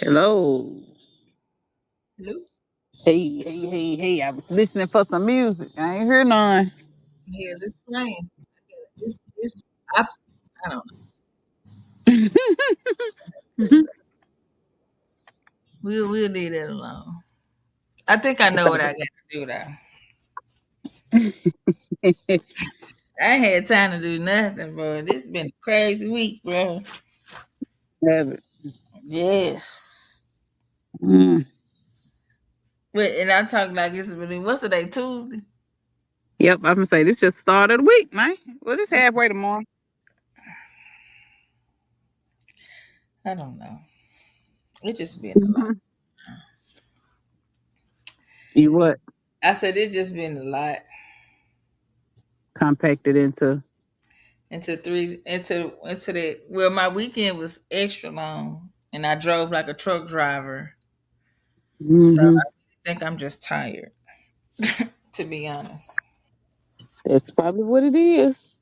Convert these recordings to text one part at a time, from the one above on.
Hello. Hello. Hey, hey, hey, hey. I was listening for some music. I ain't hear none. Yeah, this playing. It's I I don't know. We'll leave that alone. I think I know what I got to do though. I ain't had time to do nothing, bro. This been a crazy week, bro. Have it. Yeah. Mm. But and I talk like it's really what's today, Tuesday? Yep, I'm gonna say this just started the week, man. Well, it's halfway tomorrow. I don't know. It just been a lot. Mhm. You what? I said it just been a lot. Compacted into. Into the well, my weekend was extra long and I drove like a truck driver. So Hmm. I think I'm just tired, to be honest. That's probably what it is.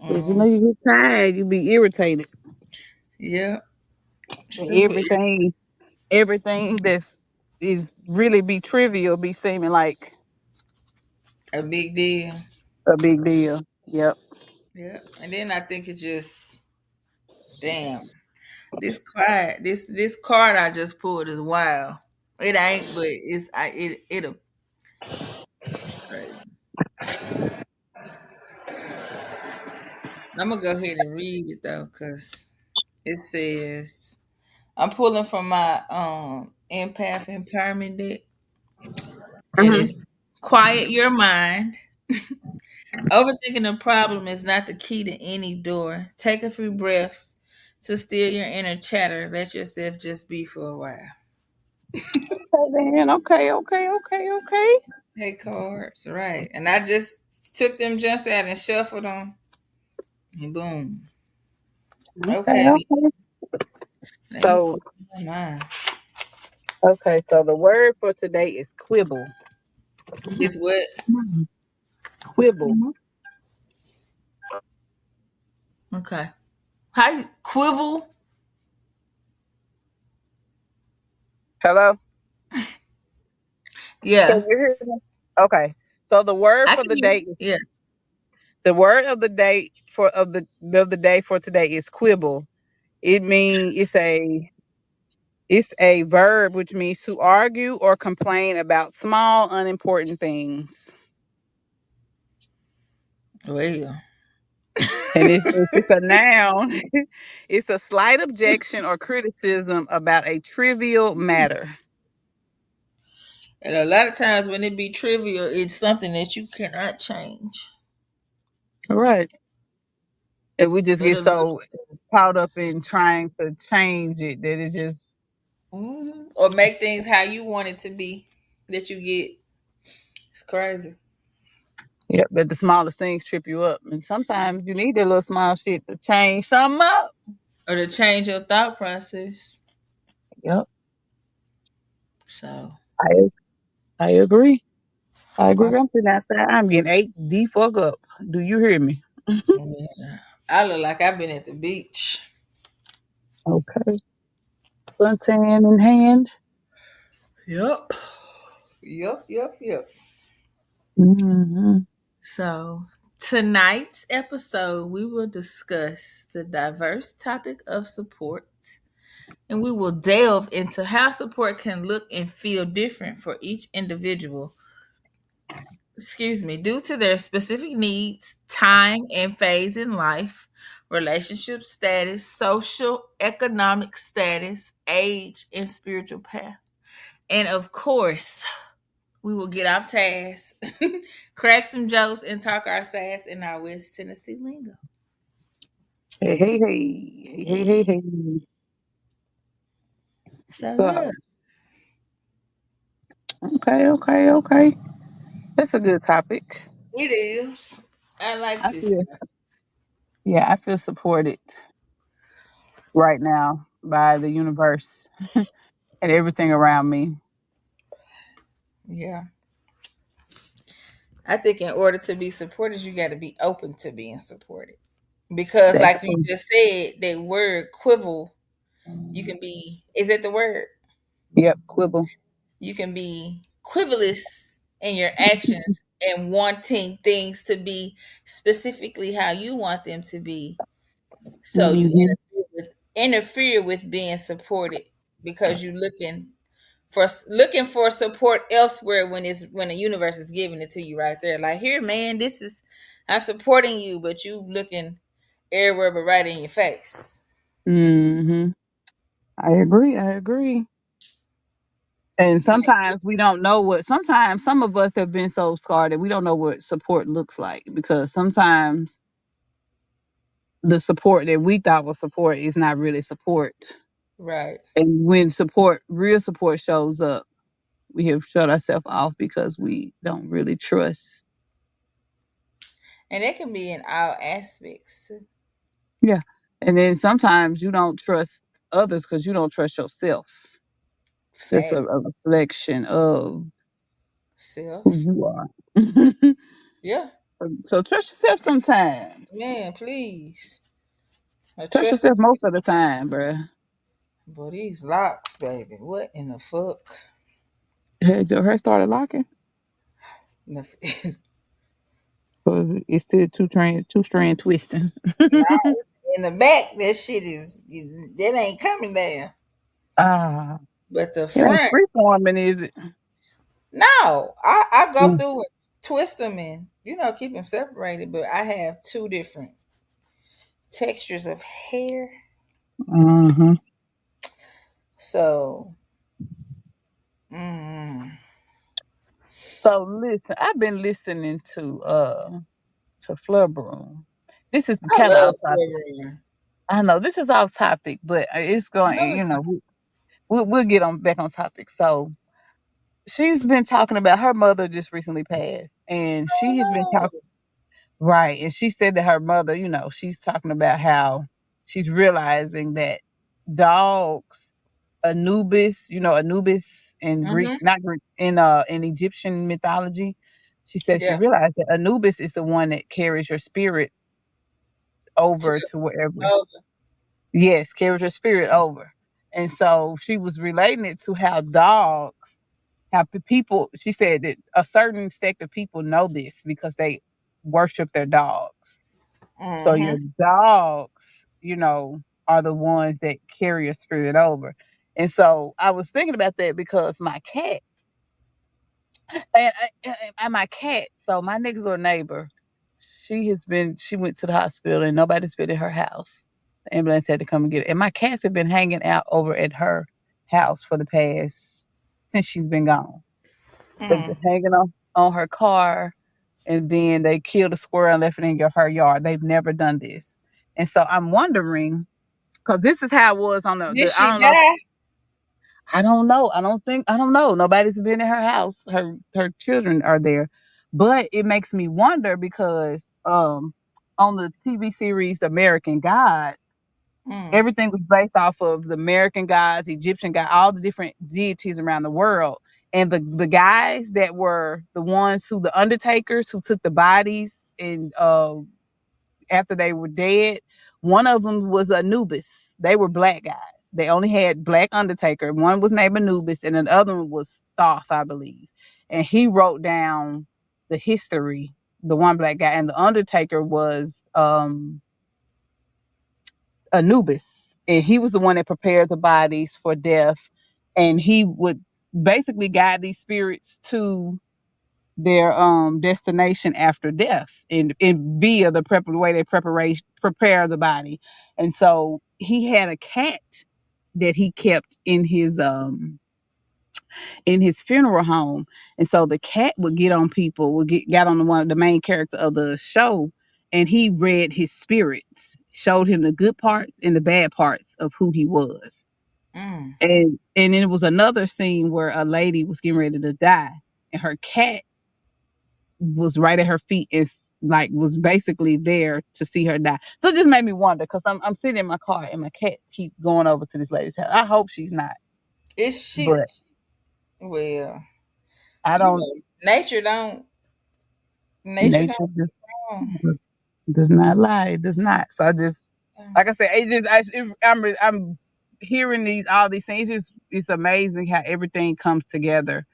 Cause Mm, you get tired, you be irritated. yeah. And Super. everything that's is really be trivial be seeming like A big deal. a big deal. Yep. Yeah. And then I think it's just damn. This card I just pulled is wild. It ain't, but it's crazy. I'm gonna go ahead and read it though, cause it says I'm pulling from my empath empowerment deck, and Hmm. it's quiet your mind. Overthinking the problem is not the key to any door. Take a few breaths to still your inner chatter. Let yourself just be for a while. Okay, then. Okay, okay, okay, okay. Hey, cards, right? And I just took them just out and shuffled them, and boom. Okay, Okay, okay. now you So, call my mind. okay, so the word for today is quibble. It's what? Mhm. Quibble. Okay. How you quivel? Hello? Can Yeah, you hear me? Okay. So the word I for can the hear. day Yeah. the word of the day for today is quibble. It means it's a verb which means to argue or complain about small unimportant things. Well, And it's a noun. It's a slight objection or criticism about a trivial matter. and a lot of times when it be trivial, it's something that you cannot change. Right. And we just get It'll look, so caught up in trying to change it that it just, or make things how you want it to be. That you get. It's crazy. yep, that the smallest things trip you up. And sometimes you need that little small shit to change something up. Or to change your thought process. Yep. So I I agree. I I, agree. I'm sitting outside. I'm getting ate the fuck up. Do you hear me? yeah, I look like I've been at the beach. Okay. Suntan in hand. Yep. Yep. Hmm. So, tonight's episode, we will discuss the diverse topic of support and we will delve into how support can look and feel different for each individual. Due to their specific needs, time and phase in life, relationship status, social, economic status, age, and spiritual path. And of course, we will get off task, crack some jokes, and talk our sass in our West Tennessee lingo. Hey, hey, hey. Hey, hey, hey, hey. So yeah, So, okay, okay, okay. That's a good topic. it is. I like I this. feel, yeah, I feel supported right now by the universe and everything around me. Yeah, I think in order to be supported, you got to be open to being supported. Because, That like you just said, that word "quivel," you can be. Is it the word? Yep, quibble. You can be quibblous in your actions and wanting things to be specifically how you want them to be. So you Hmm. interfere with being supported because you're looking for support elsewhere when the universe is giving it to you right there. Like, here, man, this is, I'm supporting you, but you looking everywhere but right in your face. Hmm. I agree. I agree. And sometimes we don't know what, sometimes some of us have been so scarred that we don't know what support looks like, because sometimes the support that we thought was support is not really support. Right. And when support, real support shows up, we have shut ourselves off because we don't really trust. And it can be in all aspects too. Yeah. And then sometimes you don't trust others because you don't trust yourself. It's Fact. a reflection of who Self. you are. Yeah. So trust yourself sometimes. Man, please. I Trust trust yourself most of the time, bruh. But these locks, baby. What in the fuck? Had your hair started locking? In the, Because it's still two strand twisting. in the back, that shit is, that ain't coming down. Ah, But the it ain't front, freeforming, is it? no. I go Mm. through and twist them and, keep them separated. But I have two different textures of hair. Mhm. So, mm, So listen, I've been listening to Flubber. This is I kind of love off topic. Forever. I know this is off topic, but it's going. No, it's not. We'll get on back on topic. So she's been talking about her mother just recently passed, and she has been Oh, talking. Right. And she said that her mother, she's talking about how she's realizing that dogs, Anubis in no. Greek, not Greek, in Egyptian mythology, she said she Yeah. realized that Anubis is the one that carries your spirit To over to wherever. over. Yes, carries your spirit over. And so she was relating it to how dogs, how people, she said that a certain sect of people know this because they worship their dogs. So Mm-hmm. your dogs, are the ones that carry your spirit over. And so I was thinking about that because my cat and my cat. So my next door neighbor, she went to the hospital and nobody's been in her house. The ambulance had to come and get it. And my cats have been hanging out over at her house for the past since she's been gone. They've been Mm. hanging on her car, and then they killed a squirrel and left it in her yard. They've never done this. And so I'm wondering, because this is how it was on Did I she don't know. die? I don't know. I don't know. Nobody's been in her house. Her children are there. But it makes me wonder because on the TV series The American God, Mm. everything was based off of the American gods, Egyptian god, all the different deities around the world. And the guys that were the ones who the undertakers who took the bodies and after they were dead. One of them was Anubis. They were black guys. They only had black undertaker. One was named Anubis, and the other one was Thoth, I believe. And he wrote down the history. The one black guy, and the undertaker was Anubis, and he was the one that prepared the bodies for death. And he would basically guide these spirits to their destination after death and via the way they prepare the body. And so he had a cat that he kept in his funeral home. And so the cat would get on people, got on the one the main character of the show, and he read his spirits, showed him the good parts and the bad parts of who he was. Mm. And then it was another scene where a lady was getting ready to die, and her cat was right at her feet and like was basically there to see her die. So it just made me wonder because I'm sitting in my car and my cat keep going over to this lady's house. I hope she's not, Is she? but Well, I don't. nature don't. Nature Nature don't. Oh, does not lie. It does not. So I just, like I said, it just, I'm hearing these all these things, it's amazing how everything comes together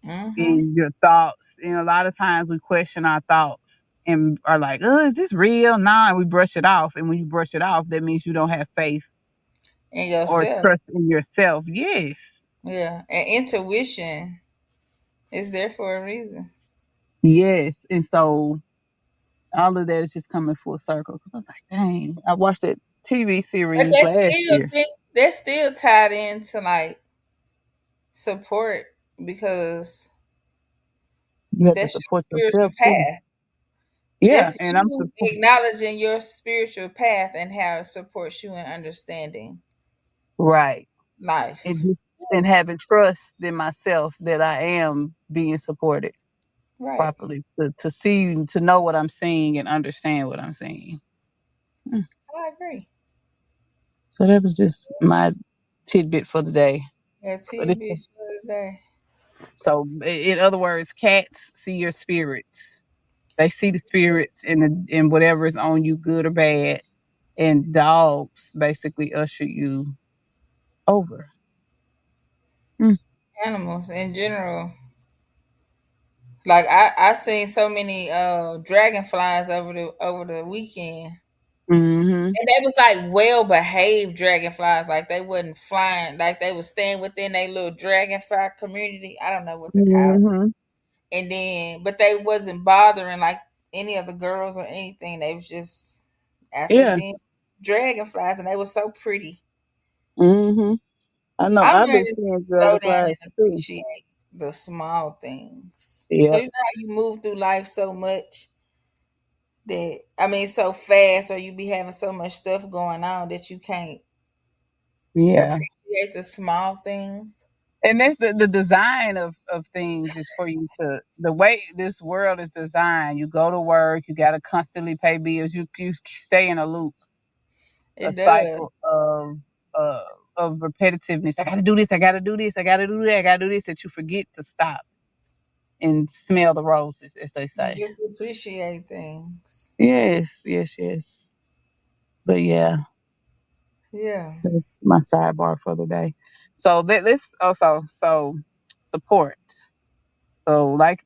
Mm-hmm. in your thoughts. And a lot of times we question our thoughts and are like, "Oh, is this real?" Nah, and we brush it off. And when you brush it off, that means you don't have faith And or yourself. trust in yourself. Yes. Yeah. And intuition is there for a reason. Yes. And so all of that is just coming full circle. 'Cause I was like, dang, I watched that TV But series last year. that's still tied into like support because You have to that's your support spiritual yourself too. path. Yeah. That's And I'm you support. acknowledging your spiritual path and how it supports you in understanding Right. And life. just and having trust in myself that I am being supported Right. properly to see to know what I'm seeing and understand what I'm seeing. Mm. I agree. So that was just my tidbit for the day. Yeah, But tidbits for the day. so in other words, cats see your spirits. They see the spirits in whatever is on you, good or bad. And dogs basically usher you over. Mm. Animals in general. Like I seen so many dragonflies over the weekend. Mhm. And they was like well behaved dragonflies, like they wasn't flying, like they was staying within their little dragonfly community. I don't know what to call it. Mhm. And then, but they wasn't bothering like any of the girls or anything. They was just out there Yeah. being dragonflies, and they was so pretty. Mhm. I know. I'm I've been learning seeing to slow down dragonflies and too. appreciate the small things. Cause Yep. you know how you move through life so much that I mean so fast, or you be having so much stuff going on that you can't Yeah. appreciate the small things. And that's the design of things is for you to the way this world is designed. You go to work, you got to constantly pay bills. You stay in a loop, a It does. cycle uh of repetitiveness. I got to do this. I got to do this. I got to do that. I got to do this. That you forget to stop and smell the roses, as they And say. just appreciate things. Yes, yes, yes. But yeah, Yeah. that's my sidebar for the day. So let's also support. So like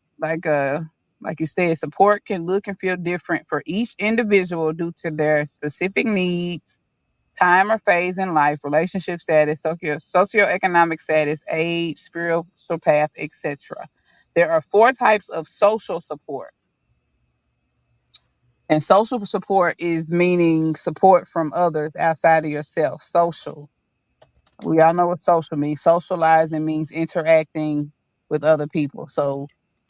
you said, support can look and feel different for each individual due to their specific needs, time or phase in life, relationship status, socioeconomic status, age, spiritual path, etc. There are four types of social support. And social support is meaning support from others outside of yourself. Social. We all know what social means. Socializing means interacting with other people. So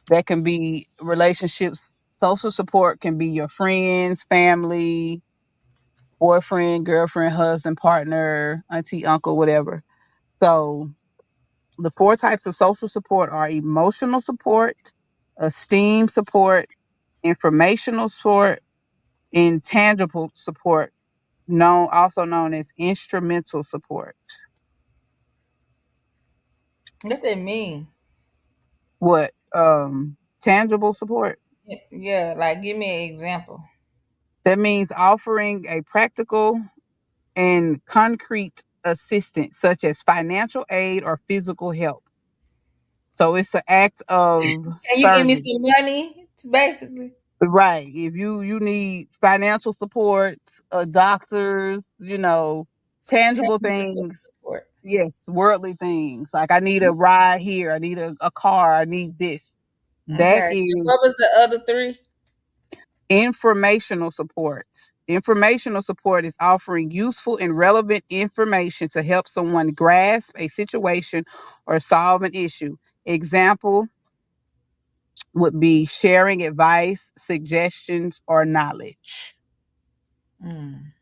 that can be relationships. Social support can be your friends, family, boyfriend, girlfriend, husband, partner, auntie, uncle, whatever. So the four types of social support are emotional support, esteem support, informational support, intangible support, also known as instrumental support. What that mean? What tangible support? Yeah, like give me an example. That means offering a practical and concrete assistance such as financial aid or physical help. So it's an act of Can you give me service. some money? It's basically Right. If you need financial support, doctors, tangible tangible things. support. Yes, worldly things. Like I need a ride here, I need a car, I need this. That Okay. is What was the other three? informational support. Informational support is offering useful and relevant information to help someone grasp a situation or solve an issue. Example would be sharing advice, suggestions, or knowledge. Mm.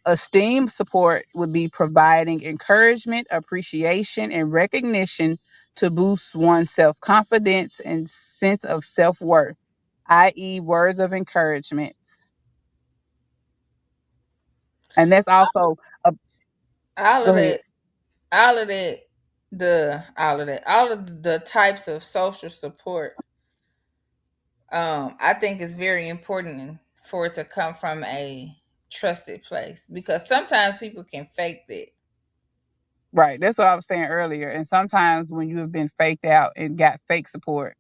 Esteem support would be providing encouragement, appreciation, and recognition to boost one's self confidence and sense of self worth, i.e., words of encouragement. And that's also a All go of ahead. that, all of that, all of the types of social support. I think is very important for it to come from a trusted place because sometimes people can fake that. Right. That's what I was saying earlier. And sometimes when you have been faked out and got fake support,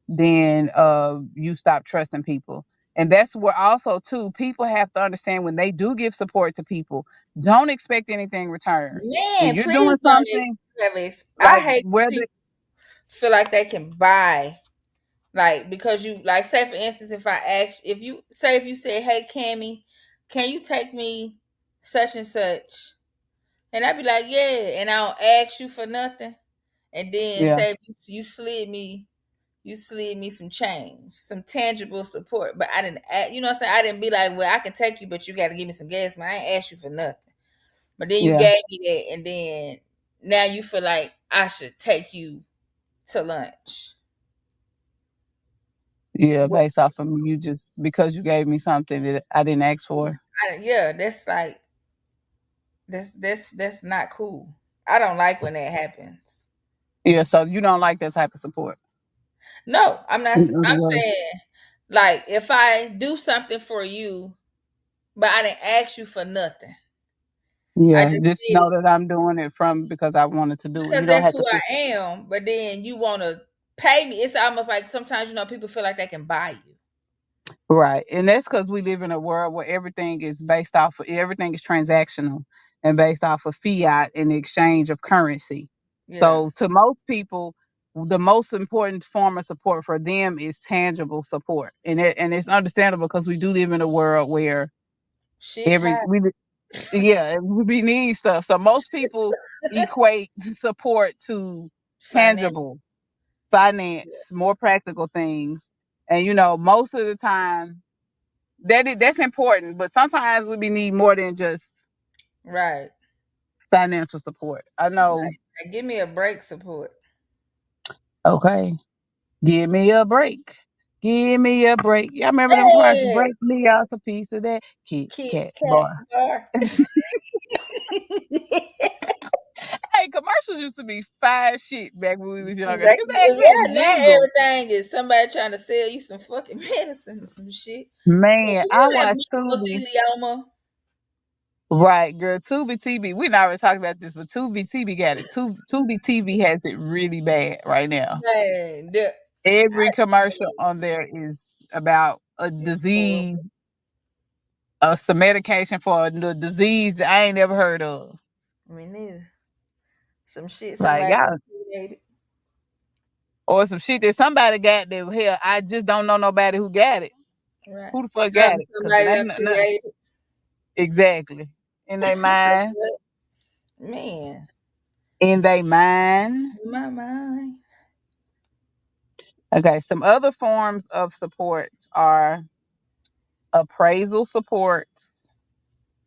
then you stop trusting people. And that's where also too people have to understand when they do give support to people, don't expect anything in return. When Man, you're doing please don't something I like hate when whether people feel like they can buy. Like because you like say for instance if you say, hey Cammy, can you take me such and such? And I'd be like, yeah, and I don't ask you for nothing. And then yeah, say if you slid me some change, some tangible support. But I didn't ask, you know what I'm saying? I didn't be like, well, I can take you, but you gotta give me some gas, man. I ain't ask you for nothing. But then you yeah, gave me that, and then now you feel like I should take you to lunch. yeah, What based off of you just because you gave me something that I didn't ask for. yeah, that's like that's not cool. I don't like when that happens. Yeah, so you don't like that type of support. No, I'm not. In other I'm words. saying like if I do something for you, but I didn't ask you for nothing. I Yeah, just just did know it that I'm doing it from because I wanted to do it. because You don't that's have who to. I am. But then you want to pay me. It's almost like sometimes people feel like they can buy you. Right. And that's because we live in a world where everything is based off of everything is transactional and based off of fiat and the exchange of currency. Yeah, So to most people, the most important form of support for them is tangible support. And it's understandable because we do live in a world where shit every high we yeah, we need stuff. So most people equate support to finance. tangible finance, more practical things. And most of the time that's important, but sometimes we need more than just Right. financial support. I know. Like, give me a break support. Okay, give me a break. Give me a break. Y'all remember them commercials? Hey, Break me out a piece of that Kit Kit Kat Kat bar. bar. Hey, commercials used to be fire shit back when we was younger. Like, Niggas had yeah, good now jingle. everything is somebody trying to sell you some fucking medicine or some shit. Man, You I have watched Tubi. mesothelioma. Right, girl. Tubi TV. We not already talked about this, but Tubi TV got it. Tubi TV has it really bad right now. Man, Every commercial on there is about a it's disease, horrible. some medication for a disease that I ain't never heard of. I mean, neither. Some shit Like, somebody I, created. or some shit that somebody got that hell, I just don't know nobody who got it. Right. Who the fuck got Something it? Because it somebody done ain't nothing. created. Exactly. In their 'Cause mind. what? Man, In their mind. my mind. Okay, some other forms of support are appraisal supports,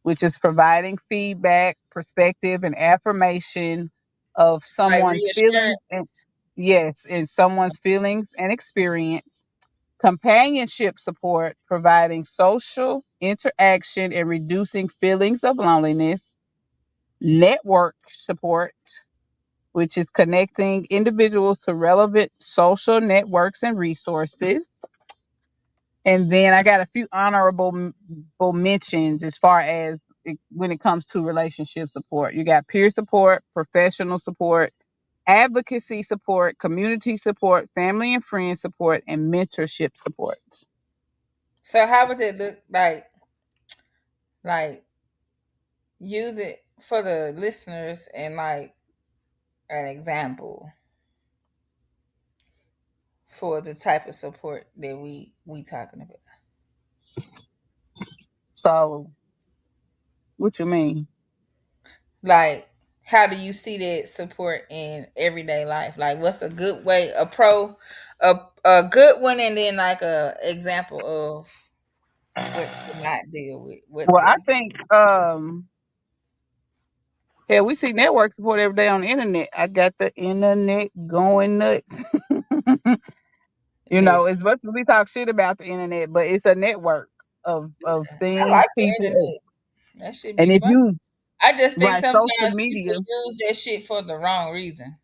which is providing feedback, perspective, and affirmation of Like someone's feelings and reassurance. yes, in someone's feelings and experience. Companionship support, providing social interaction and reducing feelings of loneliness. Network support, which is connecting individuals to relevant social networks and resources. And then I got a few mentions as far as when it comes to relationship support. You got peer support, professional support, advocacy support, community support, family and friend support, and mentorship support. So how would it look like use it for the listeners and like an example for the type of support that we talking about. So, what you mean? Like how do you see that support in everyday life? Like what's a good way, a good one and then like a example of what to not deal with. What Well, to I think, yeah, we see network support every day on the internet. I got the internet going nuts. listen. As much as we talk shit about the internet, but it's a network of I things, like the people, internet. That should be and if fun. you I just think right social sometimes people media, use that shit for the wrong reason.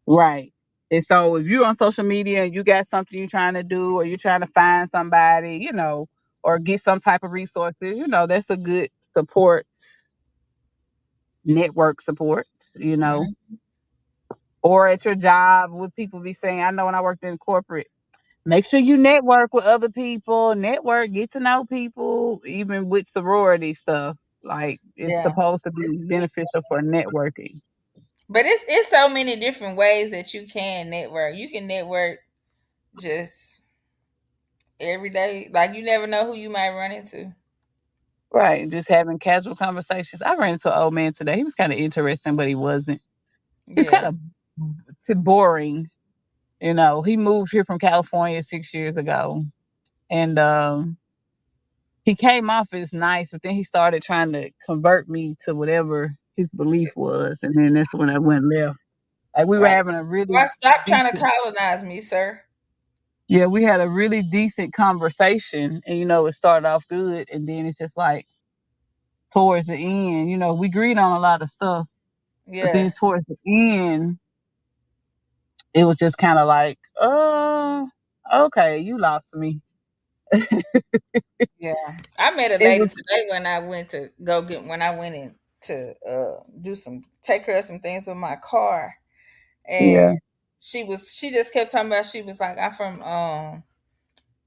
right. And so if you're on social media and you got something you're trying to do or you're trying to find somebody, or get some type of resources. That's a good support, network support, you know. Mhm. Or at your job, what people be saying. I know when I worked in corporate, make sure you network with other people, network, get to know people, even with sorority stuff. Like it's Yeah. supposed to It's be a big beneficial for networking. But it's so many different ways that you can network. You can network just every day. Like you never know who you might run into. Right. Just having casual conversations. I ran into an old man today. He was kind of interesting, but he wasn't. He's kind Yeah. of boring. He moved here from California 6 years ago. And he came off as nice, but then he started trying to convert me to whatever his belief was. And then that's when I went left. Like we were Right. having a really Well, stop trying to decent, colonize me, sir. yeah, we had a really decent conversation. And, it started off good. And then it's just like towards the end, we agreed on a lot of stuff. But Yeah. then towards the end, it was just kind of like, okay, you lost me. Yeah. I met a It lady was, today when I went to go get when I went in to do some take care of some things with my car. And yeah. she just kept talking about she was like, I'm from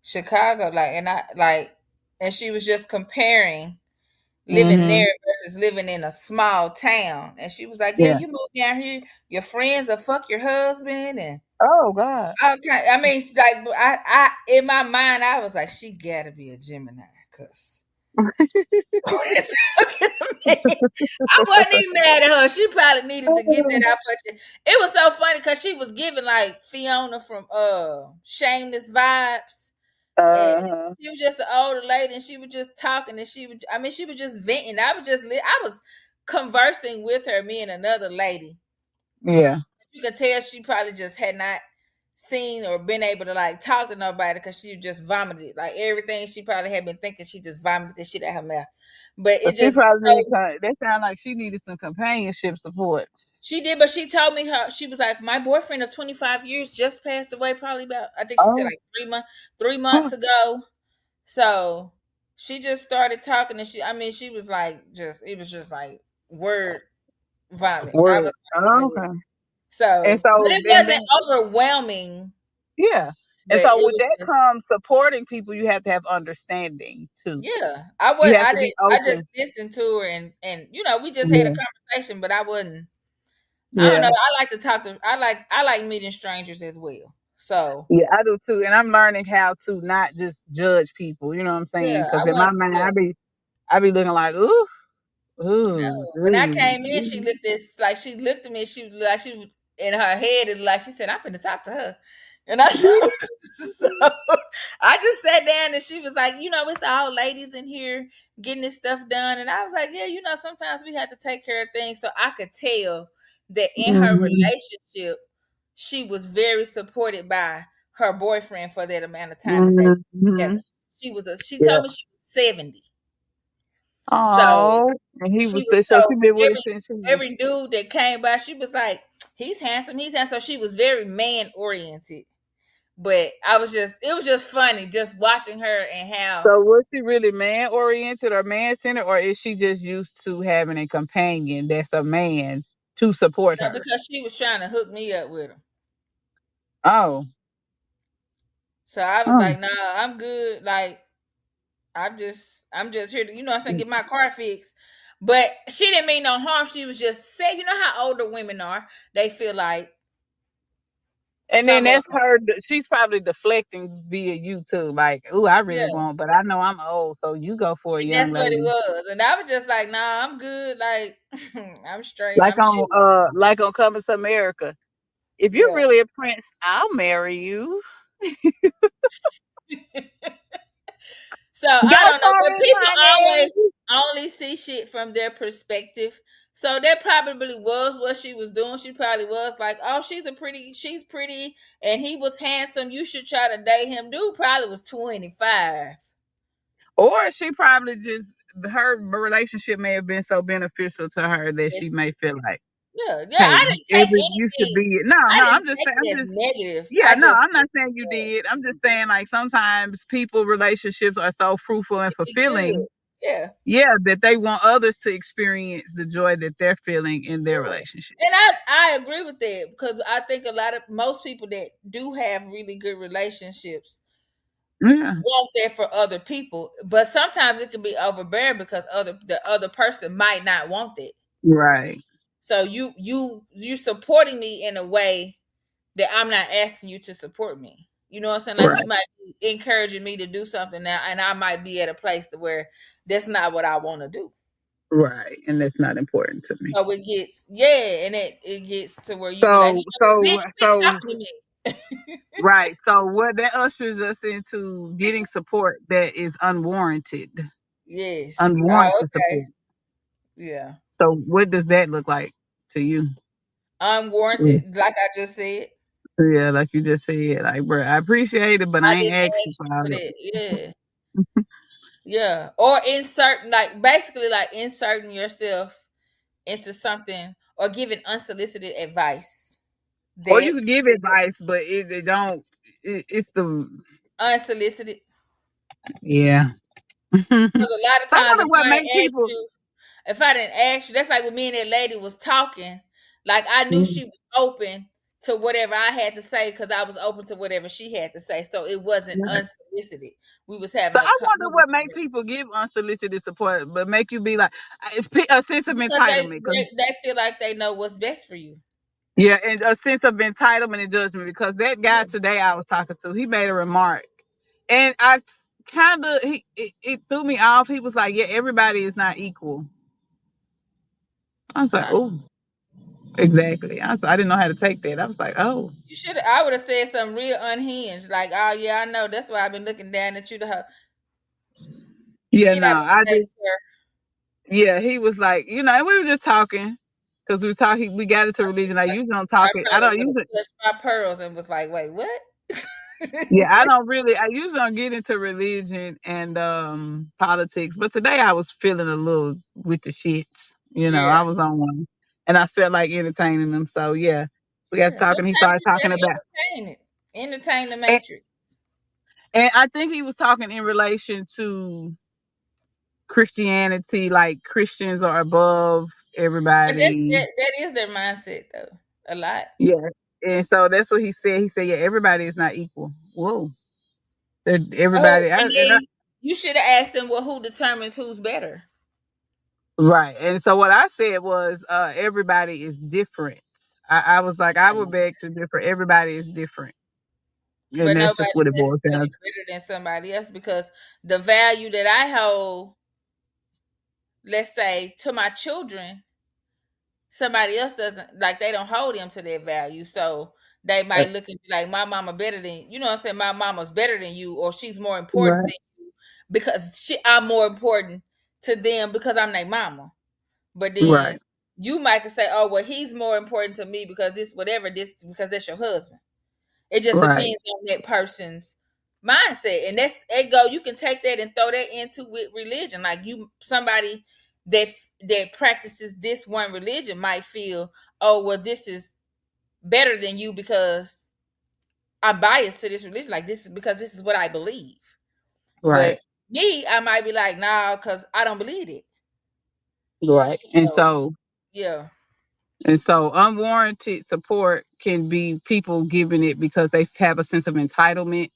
Chicago, like and I like and she was just comparing living Hmm. there versus living in a small town. And she was like, yeah, Yeah. you moved down here, your friends will fuck your husband and Oh, God. okay. I mean, she's like I in my mind I was like, she gotta be a Gemini, cause it's talking to me. I wasn't even mad at her. She probably needed to get that out for you. It was so funny because she was giving like Fiona from Shameless vibes. And Uh-huh. she was just an older lady and she was just talking and she was just venting. I was conversing with her, me and another lady. Yeah. You could tell she probably just had not seen or been able to like talk to nobody because she just vomited. Like everything she probably had been thinking, she just vomited the shit out her mouth. But So it she just probably needed, that sound like she needed some companionship support. she did, but she told me her she was like, my boyfriend of 25 years just passed away probably about I think she said Oh, like 3 months ago. So she just started talking and she was like just it was just like word vomit. I word. was like, Oh, yeah. okay. And So but so it then, wasn't overwhelming, yeah. And but so it with was that just comes supporting people, you have to have understanding too. yeah. You have I to be didn't I just open. listened to her and we just had a Yeah. conversation, but I wasn't I don't know. Yeah. I like to talk to I like meeting strangers as well. So Yeah, I do too. And I'm learning how to not just judge people. You know what I'm saying? yeah, Because I in my went mind, yeah. I be looking like, ooh, No, ooh, when I ooh, came in, ooh. she looked at me. She like she was in her head, and like she said, "I'm finna talk to her," and I so I just sat down, and she was like, it's all ladies in here getting this stuff done, and I was like, yeah, sometimes we have to take care of things. So I could tell that in her Mm-hmm. relationship, she was very supported by her boyfriend for that amount of time that they were together. Mm-hmm. She Yeah. told me she was 70. So Oh, and he she was was so so she been with her every since she was. every dude that came by, she was like, he's handsome, he's handsome. So she was very man oriented. But it was just funny just watching her and how So was she really man oriented or man centered, or is she just used to having a companion that's a man to support her? because she was trying to hook me up with him. Oh, So I was oh. like, nah, I'm good. Like I'm just here to, I'm saying, get my car fixed. But she didn't mean no harm. She was just saying, how older women are. They feel like And then some of that's them, her. She's probably deflecting via you too. Like, oh, I really yeah. want, but I know I'm old, so you go for a And young that's what it lady. was. And I was just like, nah, I'm good. Like, I'm straight. I'm Like on Coming to America. If you're yeah. really a prince, I'll marry you. So Go I don't know, for but it, people honey. always only see shit from their perspective. So that probably was what she was doing. She probably was like, "Oh, she's pretty, and he was handsome. You should try to date him." Dude probably was 25. Or she probably just her relationship may have been so beneficial to her that she may feel like. Yeah, yeah. Hey, I didn't take you should anything. be no, I no. didn't I'm just take saying. I'm it as just negative. yeah, I no. just I'm not saying you did. I'm just saying like sometimes people relationships are so fruitful and it be good. fulfilling. Yeah. Yeah, that they want others to experience the joy that they're feeling in their Yeah. relationship. And I agree with that because I think a lot of most people that do have really good relationships Yeah, want that for other people, but sometimes it can be overbearing because the other person might not want that. right, So you supporting me in a way that I'm not asking you to support me. You know what I'm saying? Like you right, might be encouraging me to do something now, and I might be at a place to where that's not what I want to do. right, and that's not important to me. So it gets and it gets to where you be like, So, you know what, so, bitch, quit so, talking to me. right. So, what that ushers us into getting support that is unwarranted, Yes. Oh, unwarranted okay. support. Yeah. So, what does that look like to you? Mm. Unwarranted, like I just said. Yeah, like you just said, like, bro, I appreciate it, but I I ain't didn't asked you ask for you all for of that. it. Yeah. Yeah. Or insert like basically like inserting yourself into something or giving unsolicited advice. Or you That can give advice, but it don't. It's the unsolicited. yeah. I Because a lot of times wonder what make people. if I didn't ask you, that's like when me and that lady was talking. Like I knew Mm, she was open to whatever I had to say because I was open to whatever she had to say. So it wasn't right. unsolicited. We was So having I we wonder was what make people give unsolicited support, but make you be like, it's a sense of because entitlement. 'Cause they feel like they know what's best for you. yeah, and a sense of entitlement and judgment because that guy Yeah. today I was talking to, he made a remark, and I kind of it threw me off. He was like, "Yeah, everybody is not equal." I was like, Huh. "Oh, exactly." I didn't know how to take that. I was like, "Oh, You should. I would have said something real unhinged, like, "Oh yeah, I know. That's why I've been looking down at you to her. yeah, Get no." out of I my just face, sir." yeah, he was like, and we were just talking because we were talking. We got into religion. I usually don't talk I it. I probably don't would have usually. clutched my pearls and was like, "Wait, what?" Yeah, I don't really. I usually don't get into religion and politics, but today I was feeling a little with the shits. Yeah, I was on one, and I felt like entertaining them. So yeah, we got yeah. talking. He Sometimes started you talking gotta about, entertain it, entertain the and, matrix. and I think he was talking in relation to Christianity, like Christians are above But that's everybody. that is their mindset though. A lot. Yeah, and so that's what he said. He said, yeah, everybody is not equal. Whoa, Oh, everybody. and then you should have asked them, well, who determines who's better? Right. And so what I said was everybody is different. I was like, I would beg to differ. Everybody is different. And But that's just nobody's what it boils down necessarily to. better than somebody else because the value that I hold, let's say, to my children, somebody else doesn't like they don't hold them to their value. So they Right. might look and be like, my mama better than you know what I'm saying, my mama's better than you, or she's more important Right. than you because I'm more important to them because I'm their mama. But then Right. you might could say, oh well, he's more important to me because it's whatever this because that's your husband. It just Right. depends on that person's mindset. And that's ego. You can take that and throw that into with religion. Like you somebody that that practices this one religion might feel, oh well, this is better than you because I'm biased to this religion. Like this is because this is what I believe. But Right. me, I might be like, nah, because I don't believe it. Right. And So so yeah. unwarranted support can be people giving it because they have a sense of entitlement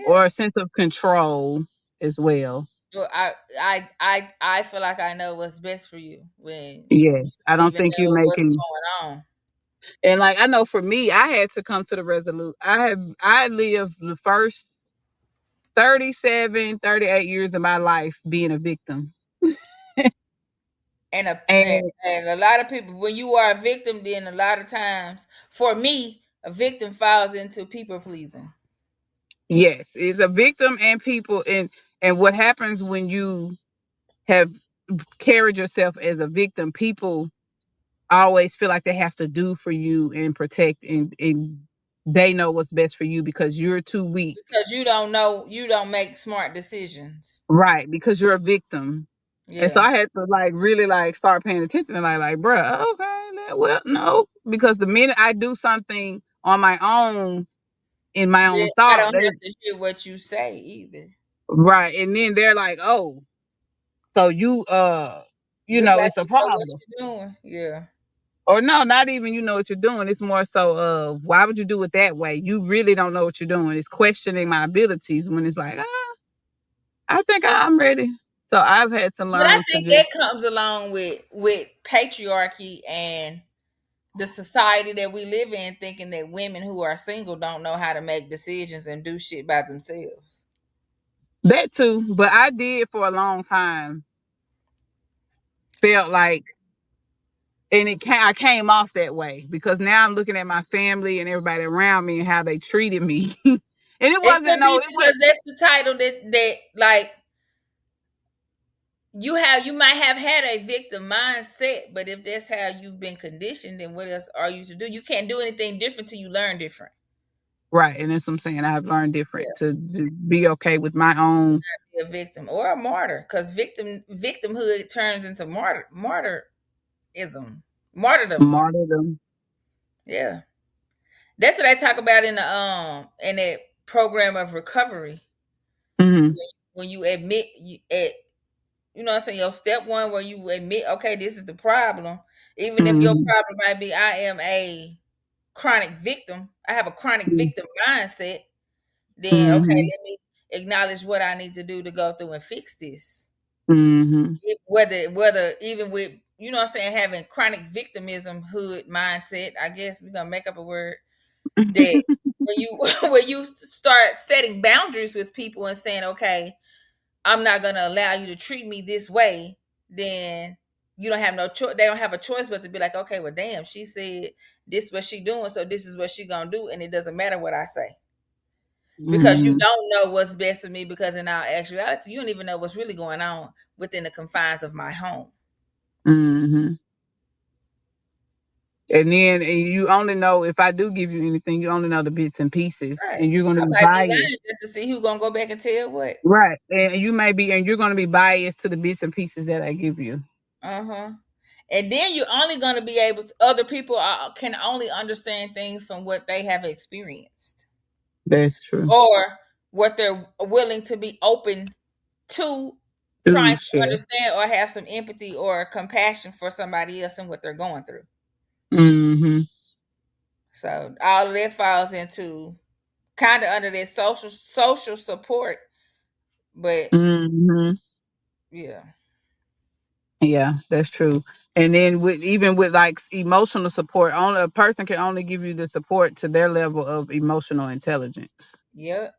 or Yeah. a sense of control as well. Well, I feel like I know what's best for you when you Yes. I don't don't even think you're know what's making. going on. And like I know for me, I had to come to the resolute. I lived the first 37, 38 years of my life being a victim. And And a lot of people, when you are a victim, then a lot of times, for me, a victim falls into people pleasing yes, it's a victim and people and what happens when you have carried yourself as a victim, people always feel like they have to do for you and protect and they know what's best for you because you're too weak. because you don't know, you don't make smart decisions. Right, because you're a victim. And so Yeah, I had to like really like start paying attention and like, bruh, okay, well, no, because the minute I do something on my own in my Then own I thought, don't they have to hear what you say either. right, and then they're like, "Oh, so Look like it's a you know what problem." you're doing. Yeah. Or no, not even you know what you're doing. It's more so of why would you do it that way? You really don't know what you're doing. It's questioning my abilities when it's like, I think I'm ready. So I've had to But I learn to think just that comes along with patriarchy and the society that we live in, thinking that women who are single don't know how to make decisions and do shit by themselves. that too. But I did for a long time felt like, and I came off that way because now I'm looking at my family and everybody around me and how they treated me. And it It wasn't could no, be it was because that's the title that like you might have had a victim mindset, but if that's how you've been conditioned, then what else are you to do? You can't do anything different till you learn different. right. And that's what I'm saying. I've learned different Yeah, to be okay with my own be a victim or a martyr, because victimhood turns into martyrdom. martyrdom. Yeah, that's what I talk about in that program of recovery. Hmm. When you admit you know what I'm saying, your step one where you admit, okay, this is the problem. Even if your Hmm. problem might be, I am a chronic victim, I have a chronic victim mindset, then okay, Hmm. let me acknowledge what I need to do to go through and fix this. Hmm. Whether even with, you know what I'm saying, having chronic victimism hood mindset, I guess we're gonna make up a word that when you when you start setting boundaries with people and saying, okay, I'm not gonna allow you to treat me this way, then you don't have no choice. They don't have a choice but to be like, okay, well, damn, she said this what she doing, so this is what she gonna do, and it doesn't matter what I say because you Hmm. don't know what's best for me. Because in our actuality, you don't even know what's really going on within the confines of my home. Hmm. And then you only know if I do give you anything, you only know the bits and pieces, Right? and you're going to I be might be biased, lying just to see who gonna go back and tell what. right? And you're going to be biased to the bits and pieces that I give you. Uh huh. And then you're only gonna be able to. Other people can only understand things from what they have experienced, That's true. or what they're willing to be open to trying Do to share. understand or have some empathy or compassion for somebody else and what they're going through. Hmm. So all of that falls into kind of under that social support, but Hmm. yeah, Yeah, that's true. And then with like emotional support, only a person can only give you the support to their level of emotional intelligence. yep.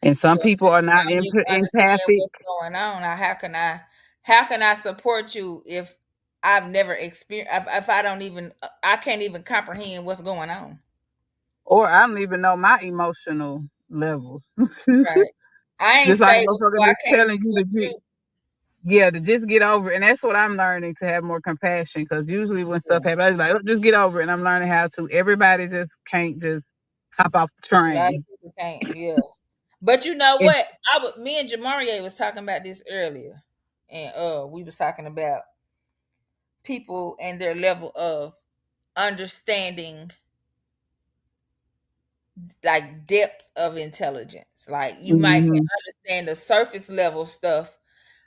And So some people are not I'm just understand empathic. what's going on. Now, how can I support you if I've never experienced if I don't even I can't even comprehend what's going on. Or I don't even know my emotional levels. Right. I ain't Just like a stable, so motherfucker I that's can't telling you support to get, you. yeah, to just get over it. And that's what I'm learning, to have more compassion. Because usually when stuff Yeah. happens, I was like, "Oh, just get over it." And I'm learning how to. Everybody just can't just hop off the A lot of train. people can't, yeah. But you know And, what? Me and Jamaria was talking about this earlier. And we was talking about people and their level of understanding, like depth of intelligence. Like you might can hmm. understand the surface level stuff,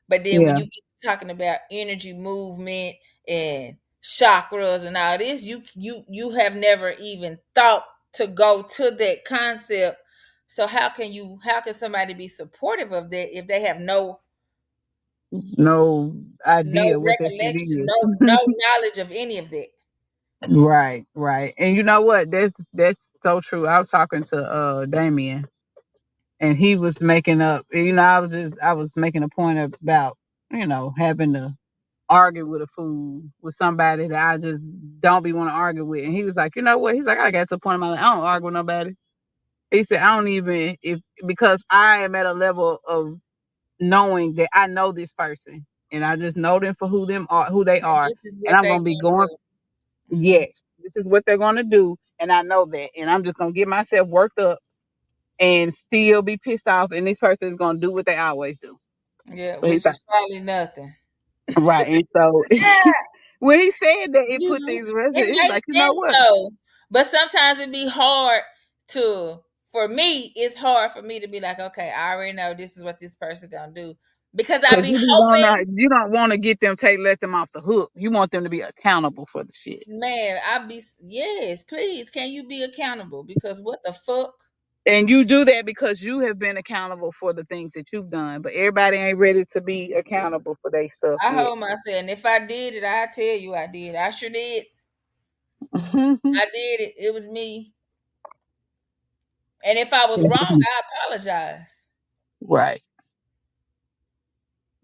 but then when Yeah. you get talking about energy movement and chakras and all this, you have never even thought to go to that concept. So how can somebody be supportive of that if they have No no idea what that shit recollection, is. no knowledge of any of that? Right, right. And you know what? That's so true. I was talking to Damien, and he was making up, I was making a point about, having to argue with a fool, with somebody that I just don't be want to argue with. And he was like, you know what? He's like, I got to a point in my life, I don't argue with nobody. He said, I don't even, if because I am at a level of knowing that I know this person, and I just know them for who they And are, this is and what I'm they gonna be gonna going, do. Hmm. yes, this is what they're gonna do, and I know that, and I'm just gonna get myself worked up and still be pissed off, and this person is gonna do what they always do. Yeah, So he's which like, is probably nothing. right, and so When he said that, it put You things in rest. it It's makes like, you know sense what? though. But sometimes it be hard to for me, it's hard for me to be like, okay, I already know this is what this person gonna do. Because I Because be hoping, you don't want to get them let them off the hook. You want them to be accountable for the shit. man, yes, please, can you be accountable? Because what the fuck? And you do that because you have been accountable for the things that you've done. But everybody ain't ready to be accountable for their stuff I yet. hold myself, and if I did it, I tell you I did. I sure did. I did it. It was me. And if I was wrong, I apologize. Right.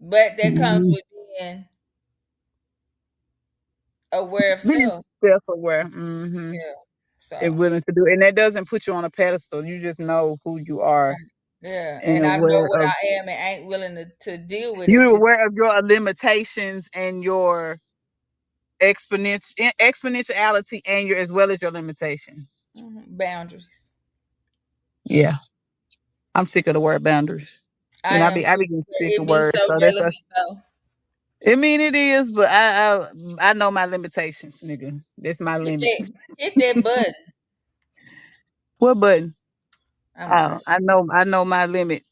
But that comes Mhm. with being aware of Being self. self-aware. Yeah. And So willing to do, and that doesn't put you on a pedestal. You just know who you are yeah, and and I know aware what of I am and ain't willing to deal with at you're this aware of your limitations and your exponentiality and your as well as your limitations. boundaries. Yeah. I'm sick of the word boundaries. I And am I too. be getting sick It of be words. so So that's relevant though. I mean it is, but I know my limitations, nigga. That's my Hit limit. that, hit that button. What button? I'm Oh, tired. I know my limit.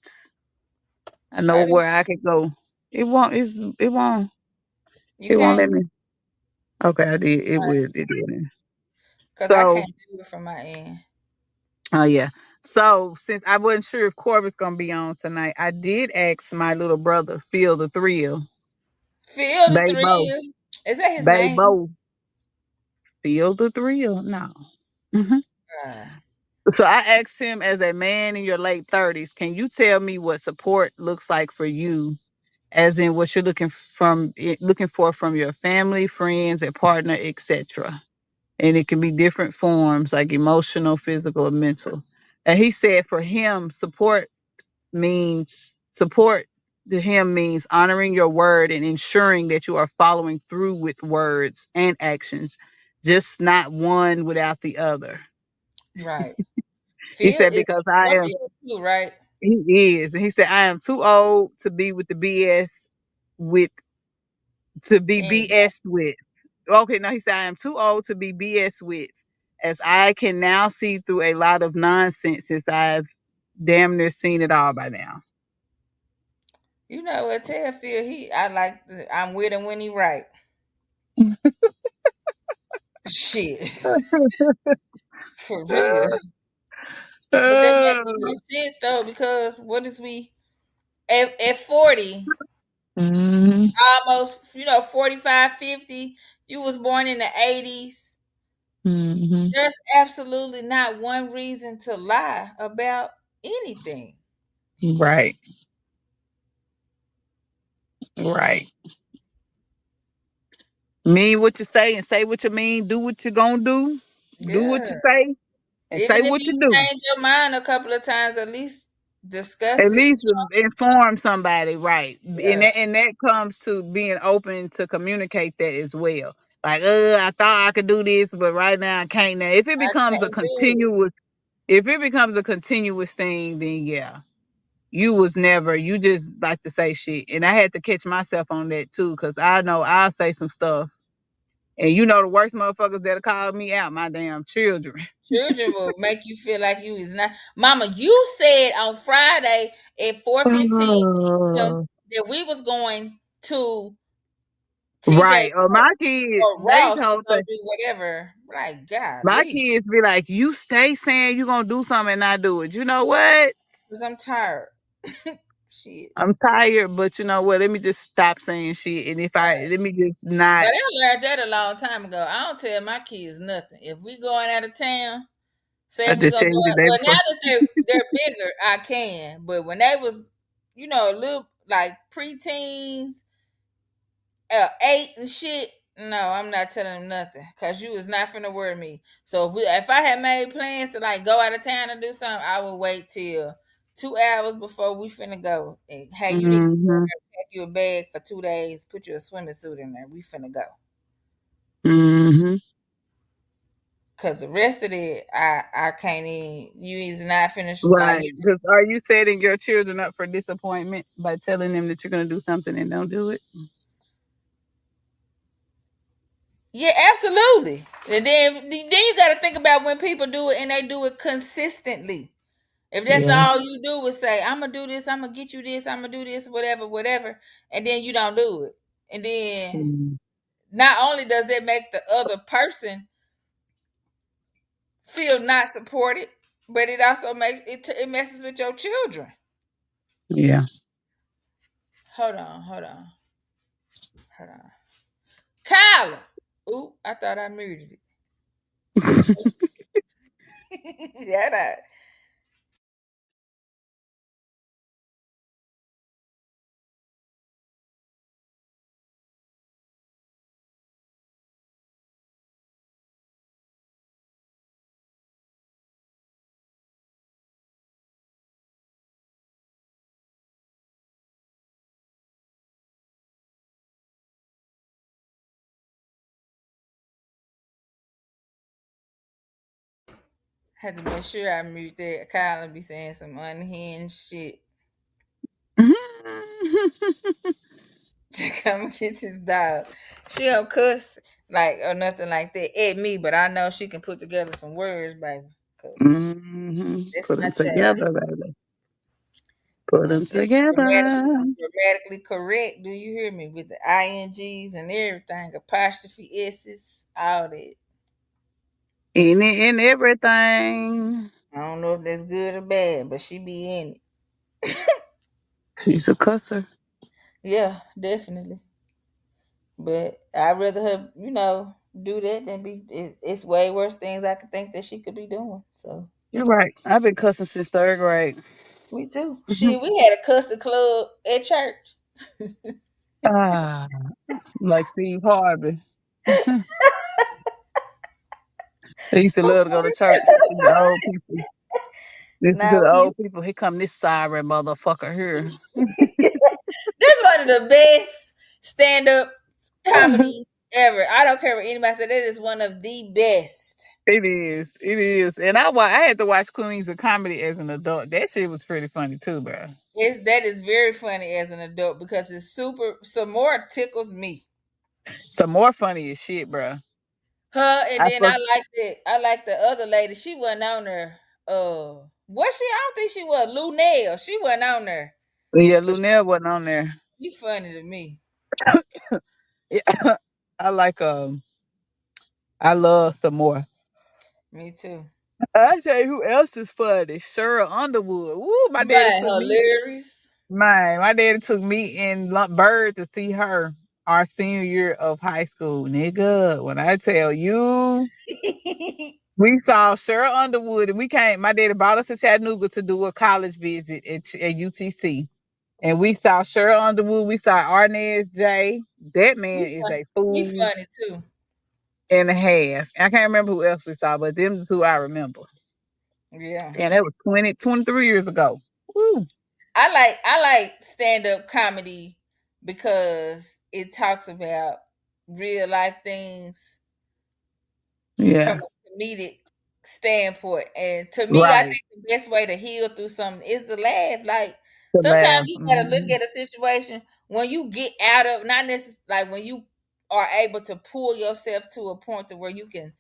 I know How do where I can go. you It won't let can't? me. Okay, I did. It did. Because I So can't do it from my end. oh yeah. So since I wasn't sure if Corbett's gonna be on tonight, I did ask my little brother, Feel the Thrill. Feel the Babo. thrill. Is that his name? Babo. Feel the thrill. No. Mhm. Uh, So I asked him, as a man in your late 30s, can you tell me what support looks like for you, as in what you're looking for from your family, friends, a partner, etc. And it can be different forms like emotional, physical, or mental. And he said for him, support to him means honoring your word and ensuring that you are following through with words and actions, just not one without the other. right. He Phil said, is because a Scorpio too, right? he is. And he said, I am too old to be with the BS with, to be And BS with. Okay, no, he said, I am too old to be BS with, as I can now see through a lot of nonsense since I've damn near seen it all by now. you know what? Tell Phil I'm with him when he right. Shit. For real. But that makes Uh, it make sense though, because what is we at 40, mhm, almost 45, 50, you was born in the 80s. mhm. There's absolutely not one reason to lie about anything. Right, right. Mean what you say and say what you mean. Do what you're gonna do. Do what Yeah. you say and say Even if what you you do. change your mind a couple of times, at least At discuss it. least inform somebody, right? And Yeah. that comes to being open to communicate that as well. Like, I thought I could do this, but right now I can't. Now, I can't do it. if it becomes a continuous thing, then yeah, you was never. You just like to say shit, and I had to catch myself on that too, because I know I'll say some stuff, and the worst motherfuckers that'll call me out, my damn children. Children will make you feel like you is not. Mama, you said on Friday at 4:15 p.m. that we was going to TJ Right. Or Maxx my kids, or they Ross to told go do whatever. Like, my golly, kids be like, you stay saying you gonna do something and not do it. You know what? because I'm tired. Shit. I'm tired, but you know what? Let me just stop saying shit. And Right. let me just not. But I learned that a long time ago. I don't tell my kids nothing. If we going out of town, say I if we just gonna tell go you the out, day well now before. that they're bigger, I can. But when they was, a little like preteens, 8 and shit, no, I'm not telling them nothing. Cause you is not finna worry me. So if I had made plans to like go out of town and do something, I would wait till 2 hours before we finna go. And, hey, you need to go Mm-hmm. there, pack you a bag for 2 days, put you a swimming suit in there. We finna go. Mm-hmm. Cause the rest of it, I can't even. You is not finished. Like Right. Because are you setting your children up for disappointment by telling them that you're gonna do something and don't do it? Yeah, absolutely. And then you got to think about when people do it and they do it consistently. If that's Yeah. all you do is say, "I'm gonna do this, I'm gonna get you this, I'm gonna do this, whatever, whatever," and then you don't do it, and then Mm, not only does it make the other person feel not supported, but it also makes it messes with your children. yeah. Hold on, hold on, hold on. Kyla. Ooh, I thought I muted it. Yeah, that. Had to make sure I mute that. Kyla be saying some unhinged shit. To come get this dog. She don't cuss like or nothing like that at me, but I know she can put together some words, baby. Cause that's Put my them child. together, baby. Put I'm them saying together. grammatically correct. Do you hear me? With the INGs and everything, apostrophe S's, all that. Any and everything. I don't know if that's good or bad, but she be in it. She's a cusser. Yeah, definitely. But I'd rather her, do that than it's way worse things I could think that she could be doing. So You're right. I've been cussing since third grade. me too. Shit, we had a cussing club at church. Ah, like Steve Harvey. They used to love to go to church. The old people. Listen to Now the we old people. Here come this siren motherfucker here. This one of the best stand up comedy ever. I don't care what anybody said. That is one of the best. It is. It is. And I had to watch Queens of Comedy as an adult. That shit was pretty funny too, bro. That is very funny as an adult because it's super. Some more tickles me. Some more funny as shit, bro. Her and I then fuck, I like the other lady. She wasn't on there. Was she? I don't think she was. Lou Nail. She wasn't on there. yeah, But Lunel wasn't on there. she funny to me. Yeah, I like I love some more. Me too. I tell you who else is funny. Cheryl Underwood. Woo, my daddy Man, took me. hilarious. Man, my daddy took me and Bird to see her our senior year of high school, nigga. When I tell you, we saw Cheryl Underwood and we came. My daddy brought us to Chattanooga to do a college visit at UTC. And we saw Cheryl Underwood. We saw Arnez J. That man is a He fool funny too. and a half. I can't remember who else we saw, but them the two I remember. Yeah. And that was 23 years ago. Woo. I like stand up comedy because it talks about real life things from Yeah. a comedic standpoint. And to me, I Right. think the best way to heal through something is to laugh. Like To sometimes laugh. you gotta look Mhm. at a situation when you get out of not necessarily like when you are able to pull yourself to a point to where you can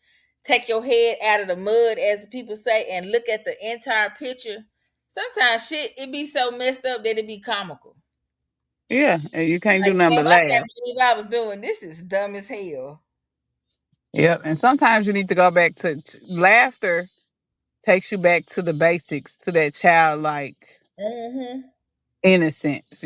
take your head out of the mud, as people say, and look at the entire picture. Sometimes shit it be so messed up that it be comical. Yeah. And you can't do Like, nothing damn, but I can't laugh. believe I was doing this. Is dumb as hell. Yep. And sometimes you need to go back laughter takes you back to the basics, to that childlike Hmm. innocence.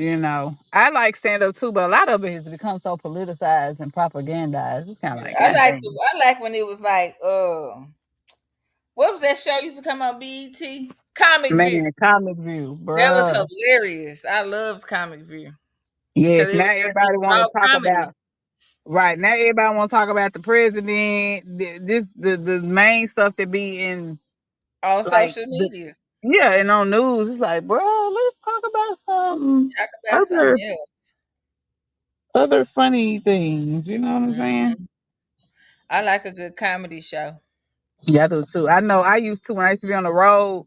I like stand up too, but a lot of it has become so politicized and propagandized. It's kinda like, I God like damn. I like when it was like, what was that show used to come on BET? Comic View. Man, comic view, That was bruh. hilarious. I loved Comic View because Yes, it now was it everybody was want all to talk comedy about right now. Everybody want to talk about the president. The main stuff that be in on like social the media. yeah, and on news. It's like, bro, let's talk about some Talk about other something else. other funny things. You know what I'm saying? Mhm. I like a good comedy show. Yeah, I do too. I know. I used to when I used to be on the road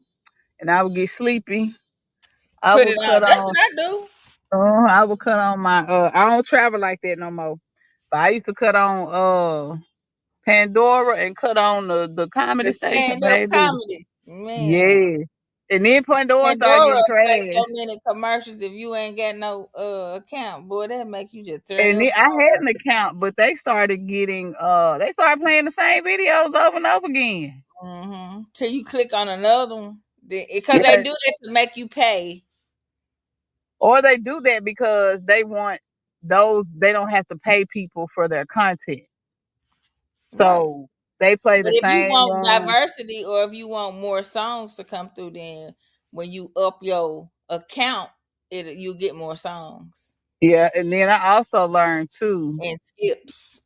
and I would get sleepy. I Put it would on. cut That's on. what I do. I would cut on my. I don't travel like that no more. But I used to cut on Pandora and cut on the comedy The station, stand up baby. comedy. Man. Yeah. And then Pandora started Pandora getting play so trashed. many commercials if you ain't got no account, boy, that make you just turn And your then I phone had off. an account, but they started playing the same videos over and over again. Till you click on another one. Because they Yeah. do that to make you pay. Or they do that because they want they don't have to pay people for their content. Right. So they play But the if you same want one. diversity or if you want more songs to come through, then when you up your account, you get more songs Yeah, and then I also learned too, and skips.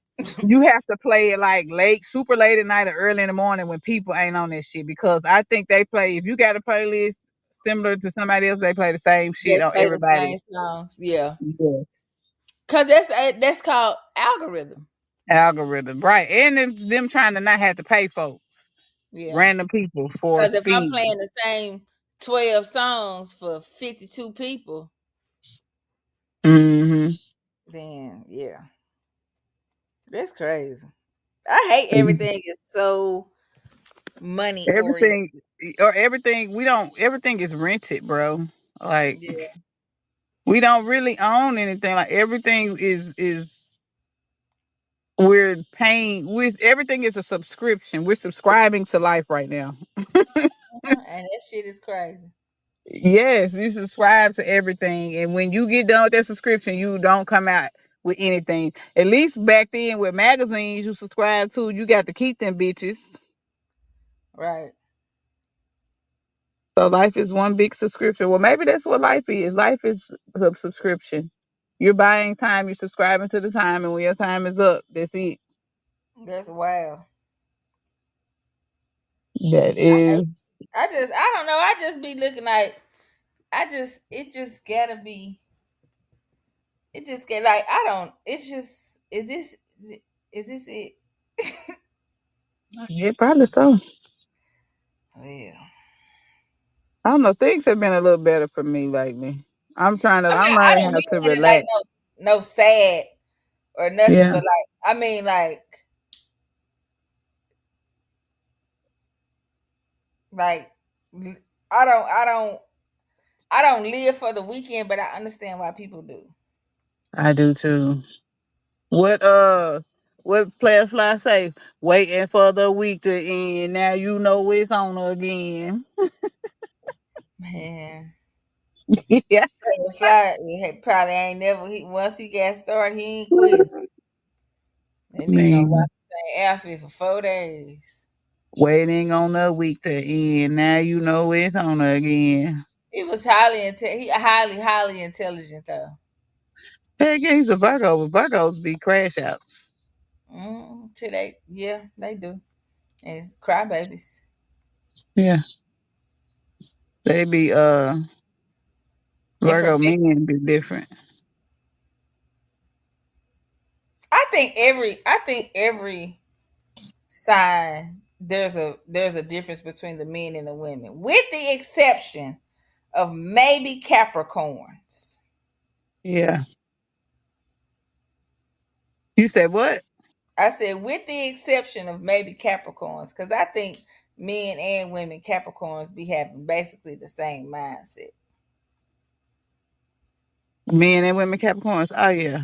you have to play it like late, super late at night or early in the morning when people ain't on that shit. Because I think they play if you got a playlist similar to somebody else, they play the same shit They on play the everybody. same songs. Yeah. Yes. Cause that's called algorithm. Algorithm. Right. And it's them trying to not have to pay folks, Yeah. random people for Cause if I'm spin. playing the same 12 songs for 52 people, Hmm. then yeah, that's crazy. I hate everything is so money oriented. Everything or everything we don't everything is rented, bro. Like Yeah, we don't really own anything. Like everything is we're paying with everything is a subscription. We're subscribing to life right now. and that shit is crazy. Yes, you subscribe to everything. And when you get done with that subscription, you don't come out with anything. At least back then with magazines you subscribe to, you got to keep them bitches. Right. So life is one big subscription. Well, maybe that's what life is. Life is a subscription. You're buying time, you're subscribing to the time, and when your time is up, that's it. That's wild. That is. I don't know. I just be looking like it just gotta be. It just get like I don't. It's just is this it? Yeah, probably so. Well, I don't know. Things have been a little better for me lately. I'm I learning don't how mean to it in like relax. no sad or nothing, Yeah, but like I mean like I don't I don't live for the weekend, but I understand why people do. I do too. What what player fly say? Waiting for the week to end. Now you know it's on again. Man, Yeah. Fly probably ain't never once he got started, he ain't quitting. That nigga gonna Man, rock the same outfit for 4 days. waiting on the week to end. Now you know it's on again. He highly intelligent though. Heck yeah, he's a Virgo, but Virgos be crash outs. Today, yeah, they do. And crybabies. Yeah. They be And Virgo men be different. I think every sign there's a difference between the men and the women, with the exception of maybe Capricorns. Yeah. You said what? I said with the exception of maybe Capricorns, because I think men and women Capricorns be having basically the same mindset. Men and women Capricorns. Oh yeah.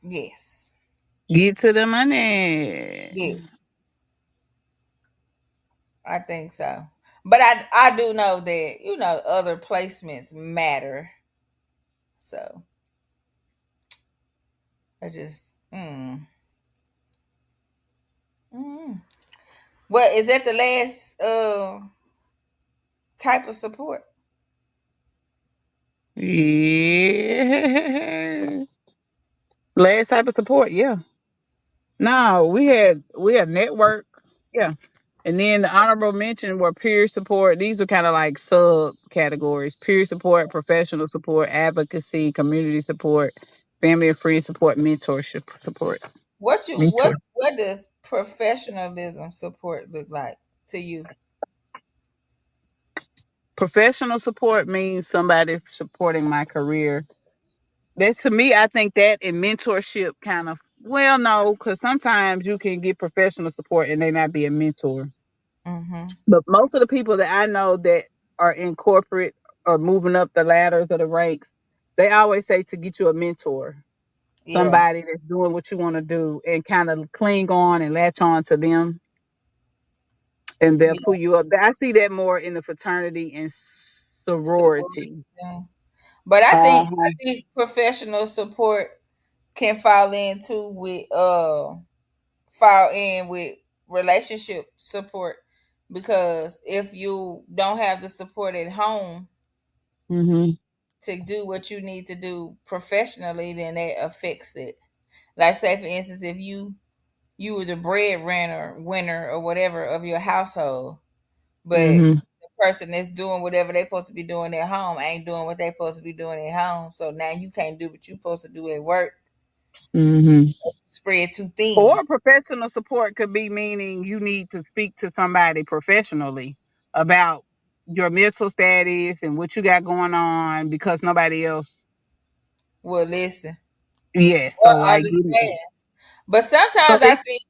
Yes. Get to the money. Yes. I think so. But I do know that, other placements matter. So I just mm. Well, is that the last type of support? Yeah. Last type of support, yeah. No, we had network. Yeah. And then the honorable mention were peer support. These were kind of like sub categories: peer support, professional support, advocacy, community support, family and friend support, mentorship support. Mentor. What does professionalism support look like to you? Professional support means somebody supporting my career That's to me, I think that in mentorship kind of, well, no, because sometimes you can get professional support and they not be a mentor. Mm-hmm. But most of the people that I know that are in corporate or moving up the ladders of the ranks, they always say to get you a mentor, Yeah. somebody that's doing what you want to do, and kind of cling on and latch on to them, and they'll Yeah. pull you up. I see that more in the fraternity and Support. sorority. Yeah. But I Uh-huh. think professional support can fall in with relationship support, because if you don't have the support at home Hmm. to do what you need to do professionally, then that affects it. Like, say for instance, if you were the breadwinner winner or whatever of your household, but Hmm. the person that's doing whatever they're supposed to be doing at home ain't doing what they're supposed to be doing at home. So now you can't do what you're supposed to do at work. Hmm. Spread too thin. Or professional support could be meaning you need to speak to somebody professionally about your mental status and what you got going on because nobody else. Well, listen Yes, so or like getting understand. But so sometimes I it think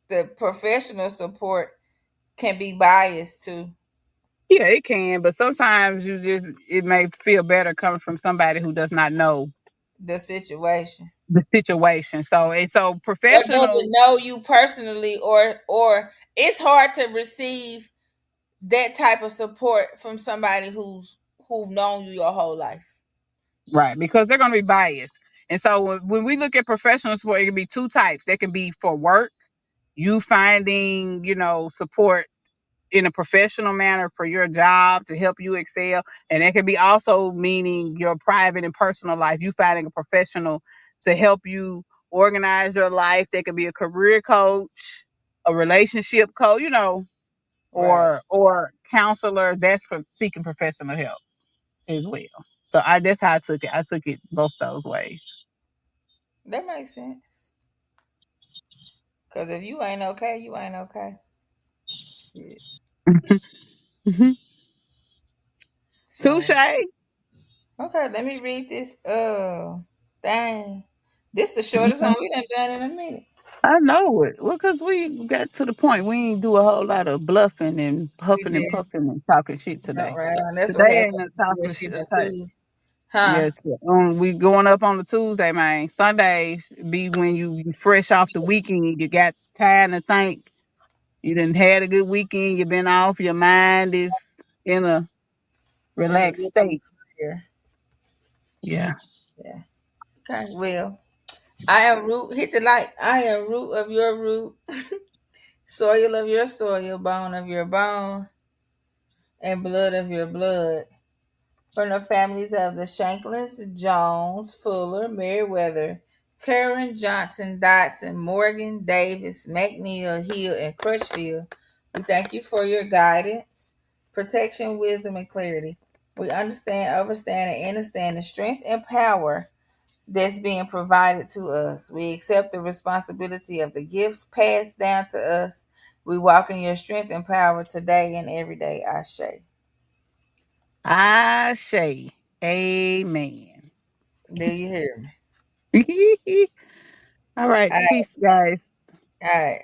the professional support can be biased to yeah, it can, but sometimes it may feel better coming from somebody who does not know the situation the situation. So or professional, doesn't know you personally, or it's hard to receive that type of support from somebody who've known you your whole life. right, because they're going to be biased. And so when we look at professional support, it can be two types. They can be for work, you finding, support in a professional manner for your job to help you excel. And that can be also meaning your private and personal life, you finding a professional to help you organize your life. They could be a career coach, a relationship coach, Right. or counselor. That's for seeking professional help as well. So that's how I took it. I took it both those ways. That makes sense. Because if you ain't okay, you ain't okay. Shit. So Touche. okay, let me read this. Dang, this the shortest one we done in a minute. I know it. Well, because we got to the point. We ain't do a whole lot of bluffing and We puffing and did. puffing and talking shit All today. right, and that's what Today happened. ain't no That talking shit shit. on Tuesday, huh? Yes, we going up on the Tuesday, man. Sundays be when you fresh off the weekend. You got time to think. You done had a good weekend. You been off. Your mind is in a And a relaxed little state. here. Yeah. Yeah. Okay. Well, I am root. Hit the like. I am root of your root, soil of your soil, bone of your bone, and blood of your blood. From the families of the Shanklins, Jones, Fuller, Meriwether, Curran, Johnson, Dotson, Morgan, Davis, McNeil, Hill, and Crutchfield, we thank you for your guidance, protection, wisdom, and clarity. We understand, overstand, and understand the strength and power that's being provided to us. We accept the responsibility of the gifts passed down to us. We walk in your strength and power today and every day. Ashe. I say, amen. Do you hear me? All right. All right. Peace, guys. All right.